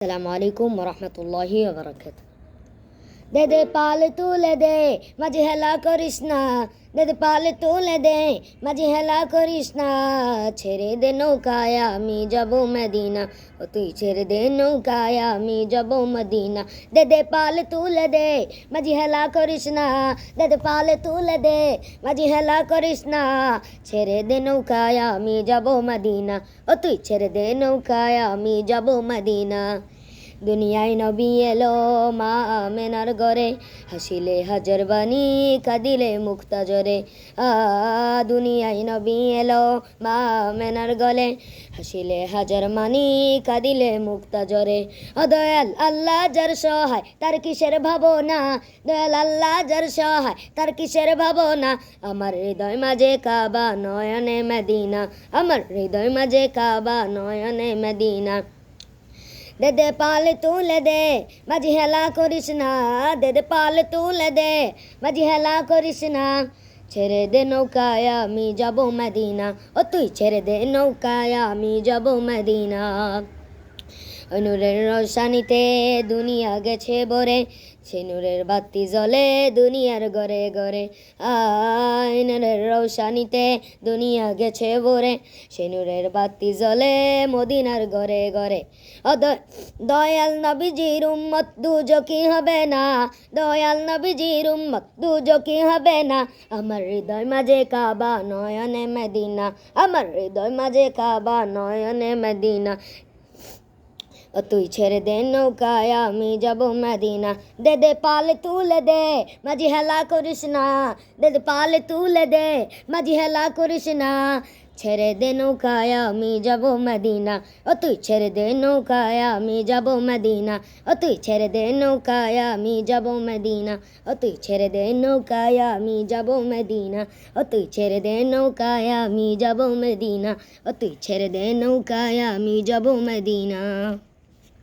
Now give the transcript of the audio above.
अस्सलामु अलैकुम वरहमतुल्लाहि वबरकातुहू। दे दे पाल तुले दे মাঝি হেলা করিস না, দে দে পাল তুলে দে মাঝি হেলা করিস না, ছেড়ে দে নৌকায় আমি যাব মদিনা, ও তুই ছেড়ে দে নৌকায় আমি যাব মদিনা। দে দে পাল তুলে দে মাঝি হেলা করিস না, দে দে পাল তুলে দে মাঝি হেলা করিস না, ছেড়ে দে নৌকায় আমি যাব মদিনা, ও তুই ছেড়ে দে নৌকায় আমি যাব মদিনা। দুনিয়ায় নবী এলো মা আমেনার ঘরে, হাসিলে হাজার বাণী কাঁদিলে মুক্তা জরে। দুনিয়ায় নবী এলো মা আমেনার গলে, হাসিলে হাজার মানি কাঁদিলে মুক্তা জরে। ও দয়াল আল্লাহ যার সহায় তার কিসের ভাবনা, দয়াল আল্লাহ যার সহায় তার কিসের ভাবনা, আমার হৃদয় মাঝে কাবা নয়নে মদিনা, আমার হৃদয় মাঝে কাবা নয়নে মদিনা। দে দে পাল তুলে দে মাঝি হেলা করিস না, দে দে পাল তুলে দে মাঝি হেলা করিস না, ছেড়ে দে নৌকায় আমি যাব মদিনা, ও তুই ছেড়ে দে নৌকায় আমি যাব মদিনা। নূরের রোশানিতে দুনিয়া গেছে ভরে, সে নূরের বাতি জ্বলে দুনিয়ার ঘরে ঘরে। নূরের রোশানিতে দুনিয়া গেছে ভরে, সে নূরের বাতি জ্বলে মদিনার ঘরে ঘরে। ও দয়াল নবীজির উম্মত দুজকি হবে না, দয়াল নবীজির উম্মত দুজকি হবে না, আমার হৃদয় মাঝে কাবা নয়নে মদিনা, আমার হৃদয় মাঝে কাবা নয়নে মদিনা। ও তুই ছেড়ে দে নৌকায় আমি যাব মদিনা, দে দে পাল তুলে দে মাঝি হেলা করিস না, দে দে পাল তুলে দে মাঝি হেলা করিস না, ছেড়ে দে নৌকায় আমি যাব মদিনা, ও তুই ছেড়ে দে নৌকায় আমি যাব মদিনা, ও তুই ছেড়ে দে নৌকায় আমি যাব মদিনা, ও তুই ছেড়ে দে নৌকায় আমি যাব মদিনা, ও তুই ছেড়ে দে নৌকায় আমি যাব মদিনা, ও তুই ছেড়ে দে নৌকায় আমি যাব মদিনা।